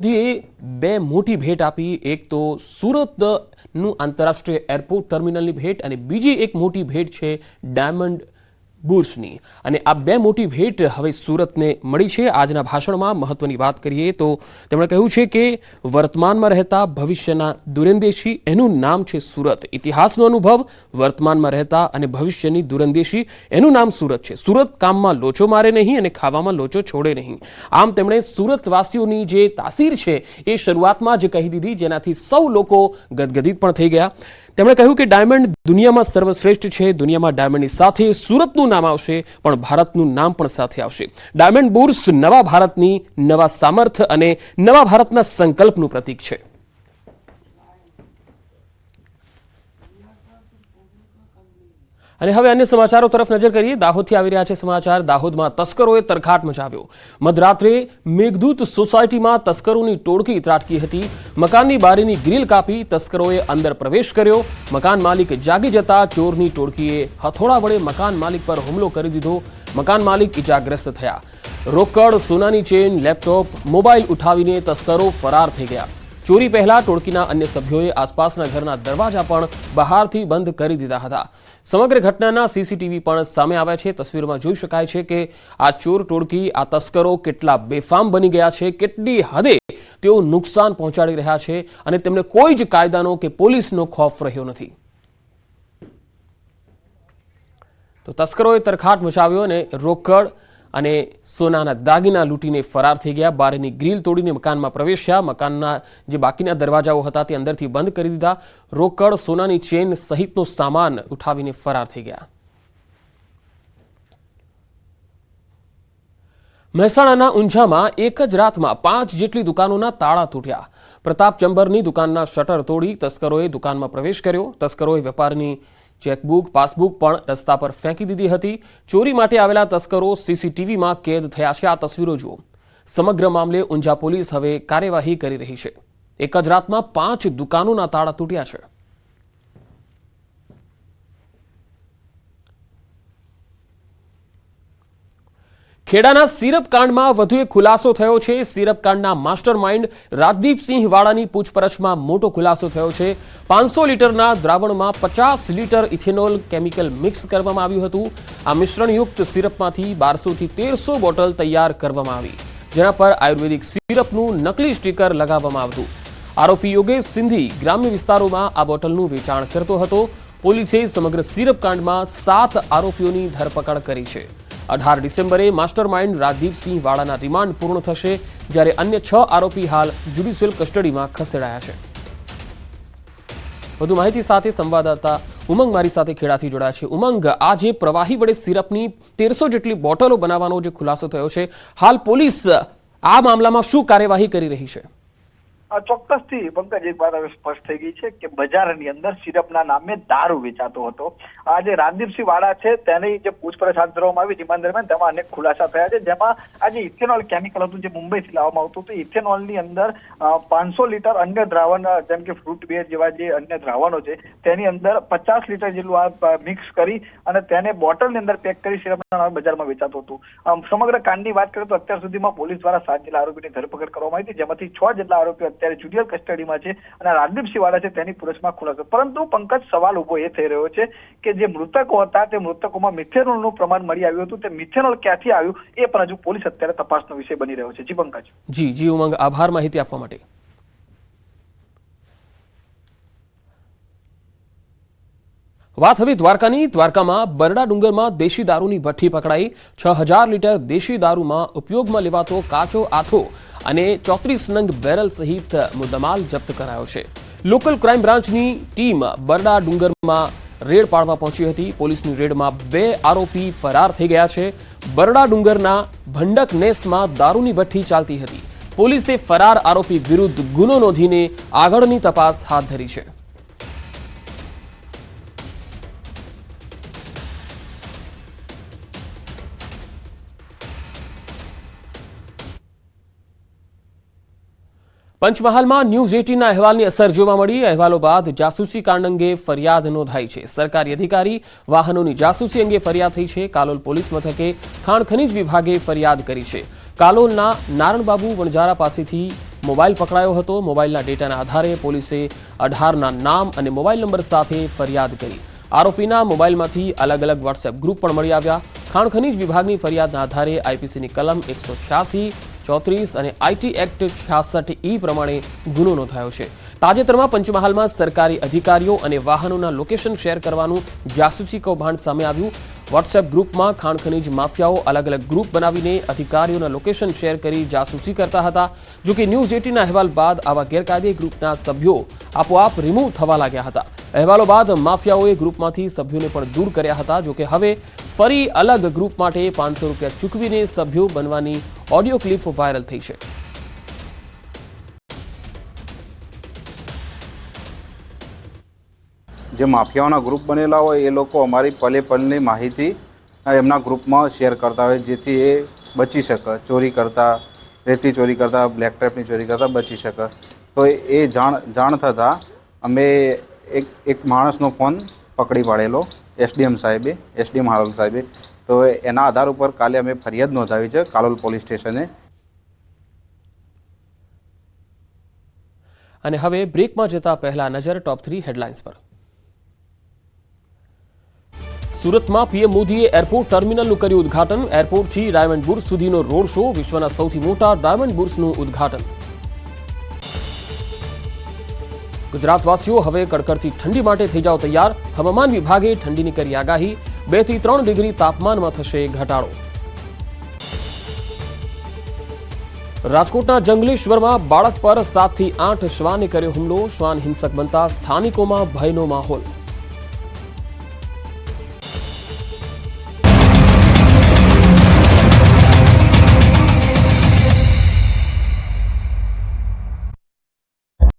બે મોટી ભેટ આપી. એક તો સુરતનું આંતરરાષ્ટ્રીય એરપોર્ટ ટર્મિનલની ભેટ અને બીજી એક મોટી ભેટ છે ડાયમંડ બુર્સની. અને આ બે મોટી ભેટ હવે સુરતને મળી છે. આજના ભાષણમાં મહત્વની વાત કરીએ તો તેમણે કહ્યું છે કે વર્તમાનમાં રહેતા ભવિષ્યના દૂરંદેશી એનું નામ છે સુરત. ઇતિહાસનો અનુભવ, વર્તમાનમાં રહેતા અને ભવિષ્યની દૂરંદેશી એનું નામ સુરત છે. સુરત કામમાં લોચો મારે નહીં અને ખાવામાં લોચો છોડે નહીં. આમ તેમણે સુરતવાસીઓની જે તાસીર છે એ શરૂઆતમાં જ કહી દીધી, જેનાથી સૌ લોકો ગદગદિત પણ થઈ ગયા. તેમણે કહ્યું કે ડાયમંડ દુનિયામાં સર્વશ્રેષ્ઠ છે. દુનિયામાં ડાયમંડની સાથે સુરતનું નામ આવશે, પણ ભારતનું નામ પણ સાથે આવશે. ડાયમંડ બુર્સ નવા ભારતની, નવા સામર્થ્ય અને નવા ભારતના સંકલ્પનું પ્રતીક છે. અને હવે અન્ય સમાચારો તરફ નજર કરીએ. દાહોદથી આવી રહ્યા છે સમાચાર. દાહોદમાં તસ્કરોએ તરખાટ મચાવ્યો. મધરાત્રે મેઘદૂત સોસાયટીમાં તસ્કરોની ટોળકી ત્રાટકી હતી. મકાનની બારીની ગ્રીલ કાપી તસ્કરોએ અંદર પ્રવેશ કર્યો. મકાન માલિક જાગી જતા ચોરની ટોળકીએ હથોડા વડે મકાન માલિક પર હુમલો કરી દીધો. મકાન માલિક ઇજાગ્રસ્ત થયા. રોકડ, સોનાની ચેન, લેપટોપ, મોબાઈલ ઉઠાવીને તસ્કરો ફરાર થઈ ગયા. ચોરી પહેલા ટોળકીના અન્ય સભ્યોએ આસપાસના ઘરના દરવાજા પણ બહારથી બંધ કરી દીધા હતા. સમગ્ર ઘટનાના સીસીટીવી પણ સામે આવ્યા છે. તસવીરમાં જોઈ શકાય છે કે આ ચોર ટોળકી, આ તસ્કરો કેટલા બેફામ બની ગયા છે, કેટલી હદે તેઓ નુકસાન પહોંચાડી રહ્યા છે અને તેમને કોઈ જ કાયદાનો કે પોલીસનો ખોફ રહ્યો નથી. તો તસ્કરોએ તરખાટ મચાવ્યો અને રોકડ અને સોનાના દાગીના લૂંટીને ફરાર થઈ ગયા. બારીની ગ્રીલ તોડીને મકાનમાં પ્રવેશ્યા. મકાનના જે બાકીના દરવાજાઓ હતા તે અંદરથી બંધ કરી દીધા. રોકડ, સોનાની ચેન સહિતનો સામાન ઉઠાવીને ફરાર થઈ ગયા. મહેસાણાના ઊંઝામાં એક જ રાતમાં 5 જેટલી દુકાનોના તાળા તૂટ્યા. પ્રતાપ ચંબરની દુકાનના શટર તોડી તસ્કરોએ દુકાનમાં પ્રવેશ કર્યો. તસ્કરોએ વેપારની ચેકબુક, પાસબુક પણ રસ્તા પર ફેંકી દીધી હતી. ચોરી માટે આવેલા તસ્કરો સીસીટીવીમાં કેદ થયા છે. આ તસવીરો જુઓ. સમગ્ર મામલે ઊંઝા પોલીસ હવે કાર્યવાહી કરી રહી છે. એક જ રાતમાં 5 દુકાનોના તાળા તૂટ્યા છે. ખેડાના સિરપ કાંડમાં વધુ એક ખુલાસો થયો છે. સિરપ કાંડના માસ્ટર માઇન્ડ રાજદીપસિંહ વાળાની પૂછપરછમાં મોટો ખુલાસો થયો છે. 500 લીટરના દ્રાવણમાં 50 લીટર ઇથેનોલ કેમિકલ મિક્સ કરવામાં આવ્યું હતું. આ મિશ્રણયુક્ત સિરપમાંથી 1200 થી 1300 બોટલ તૈયાર કરવામાં આવી, જેના પર આયુર્વેદિક સિરપનું નકલી સ્ટીકર લગાવવામાં આવતું. આરોપી યોગેશ સિંધી ગ્રામ્ય વિસ્તારોમાં આ બોટલનું વેચાણ કરતો હતો. પોલીસે સમગ્ર સિરપ કાંડમાં 7 આરોપીઓની ધરપકડ કરી છે. 18 ડિસેમ્બરે માસ્ટર માઇન્ડ રાજદીપસિંહ વાળાના રિમાન્ડ પૂર્ણ થશે, જ્યારે અન્ય 6 આરોપી હાલ જ્યુડિશિયલ કસ્ટડીમાં ખસેડાયા છે. વધુ માહિતી સાથે સંવાદદાતા ઉમંગ મારી સાથે ખેડાથી જોડાયા છે. ઉમંગ, આ જે પ્રવાહી વડે સિરપની 1300 જેટલી બોટલો બનાવવાનો જે ખુલાસો થયો છે, હાલ પોલીસ આ મામલામાં શું કાર્યવાહી કરી રહી છે? ચોક્કસથી પંકજ, એક વાત હવે સ્પષ્ટ થઈ ગઈ છે કે બજારની અંદર સિરપના નામે દારૂ વેચાતો હતો. આ જે રાજદીપસિંહ વાળા છે તેની જે પૂછપરછ હાથ ધરવામાં આવી રિમાન્ડ દરમિયાન, તેમાં અનેક ખુલાસા થયા છે. જેમાં આ જે ઇથેનોલ કેમિકલ હતું જે મુંબઈથી લાવવામાં આવતું હતું, ઇથેનોલની અંદર 500 લીટર અન્ય દ્રાવણ જેમ કે ફ્રૂટ બેર જેવા જે અન્ય દ્રાવણો છે તેની અંદર 50 લીટર જેટલું આ મિક્સ કરી અને તેને બોટલની અંદર પેક કરી સિરપના નામે બજારમાં વેચાતું હતું. સમગ્ર કાંડની વાત કરીએ તો અત્યાર સુધીમાં પોલીસ દ્વારા 7 જેટલા આરોપીની ધરપકડ કરવામાં આવી હતી, જેમાંથી 6 જેટલા આરોપીઓ અત્યારે જ્યુડિશિયલ કસ્ટડીમાં છે અને રાજદીપસિંહ વાળા છે તેની પૂછપરછમાં ખુલાસો. પરંતુ પંકજ, સવાલ ઉભો એ થઈ રહ્યો છે કે જે મૃતકો હતા તે મૃતકોમાં મિથેનોલનું પ્રમાણ મળી આવ્યું હતું. તે મિથેનોલ ક્યાંથી આવ્યું એ પણ હજુ પોલીસ અત્યારે તપાસનો વિષય બની રહ્યો છે. જી પંકજ. જી ઉમંગ, આભાર માહિતી આપવા માટે. વાત હવે દ્વારકાની. દ્વારકામાં બરડા ડુંગરમાં દેશી દારૂની ભઠ્ઠી પકડાઈ. 6000 લીટર દેશી દારૂમાં ઉપયોગમાં લેવાતો કાચો આથો અને 34 નંગ બેરલ સહિત મુદ્દામાલ જપ્ત કરાયો છે. લોકલ ક્રાઇમ બ્રાન્ચની ટીમ બરડા ડુંગરમાં રેડ પાડવા પહોંચી હતી. પોલીસની રેડમાં 2 આરોપી ફરાર થઈ ગયા છે. બરડા ડુંગરના ભંડક નેસમાં દારૂની ભઠ્ઠી ચાલતી હતી. પોલીસે ફરાર આરોપી વિરુદ્ધ ગુનો નોંધીને આગળની તપાસ હાથ ધરી છે. પંચમહાલમાં ન્યૂઝ 18ના અહેવાલની અસર જોવા મળી. અહેવાલો બાદ જાસૂસી કાંડ અંગે ફરિયાદ નોંધાઈ છે. સરકારી અધિકારી વાહનોની જાસૂસી અંગે ફરિયાદ થઈ છે. કાલોલ પોલીસ મથકે ખાણ ખનીજ વિભાગે ફરિયાદ કરી છે. કાલોલના નારણબાબુ વણજારા પાસેથી મોબાઈલ પકડાયો હતો. મોબાઈલના ડેટાના આધારે પોલીસે 18ના નામ અને મોબાઈલ નંબર સાથે ફરિયાદ કરી. આરોપીના મોબાઈલમાંથી અલગ અલગ વોટ્સએપ ગ્રુપ પણ મળી આવ્યા. ખાણ ખનીજ વિભાગની ફરિયાદના આધારે આઈપીસીની કલમ 186, 34 અને આઈટી એક્ટ 66E પ્રમાણે ગુનો નોંધાયો છે. તાજેતરમાં પંચમહાલમાં સરકારી અધિકારીઓ અને વાહનોના લોકેશન શેર કરવાનું જાસૂસી કૌભાંડ સામે આવ્યું. વોટ્સએપ ગ્રુપમાં ખાણ ખનીજ માફિયાઓ અલગ અલગ ગ્રુપ બનાવીને અધિકારીઓના લોકેશન શેર કરી જાસૂસી કરતા હતા. જોકે ન્યૂઝ 18ના અહેવાલ બાદ આવા ગેરકાયદે ગ્રુપના સભ્યો આપોઆપ રિમૂવ થવા લાગ્યા હતા. અહેવાલો બાદ માફિયાઓએ ગ્રુપમાંથી સભ્યોને પણ દૂર કર્યા હતા. જોકે હવે ફરી અલગ ગ્રુપ માટે 500 રૂપિયા ચૂકવીને સભ્યો બનવાની ઓડિયો ક્લિપ વાયરલ થઈ છે. જે માફિયાઓના ગ્રુપ બનેલા હોય એ લોકો અમારી પલે પલની માહિતી એમના ગ્રુપમાં શેર કરતા હોય, જેથી એ બચી શકે, ચોરી કરતા, રેતી ચોરી કરતા, બ્લેક ટેપની ચોરી કરતા બચી શકે. તો એ જાણ થતાં અમે એક માણસનો ફોન પકડી પાડેલો, એસડીએમ હાલોલ સાહેબે. તો એના આધાર ઉપર કાલે અમે ફરિયાદ નોંધાવી છે કાલોલ પોલીસ સ્ટેશને. અને હવે બ્રેકમાં જતા પહેલા નજર ટોપ 3 હેડલાઇન્સ પર. સુરતમાં પીએમ મોદીએ એરપોર્ટ ટર્મિનલનું કર્યું ઉદ્ઘાટન. એરપોર્ટથી ડાયમંડ બુર્સ સુધીનો રોડ શો, વિશ્વના સૌથી મોટા ડાયમંડ બુર્સનું ઉદ્ઘાટન. ગુજરાતવાસીઓ હવે કડકડતી ઠંડી માટે થઈ જાઓ તૈયાર. હવામાન વિભાગે ઠંડીની કરી આગાહી. 2 થી 3 ડિગ્રી તાપમાનમાં થશે ઘટાડો. રાજકોટના જંગલેશ્વરમાં બાળક પર 7 થી 8 શ્વાને કર્યો હુમલો. શ્વાન હિંસક બનતા સ્થાનિકોમાં ભયનો માહોલ.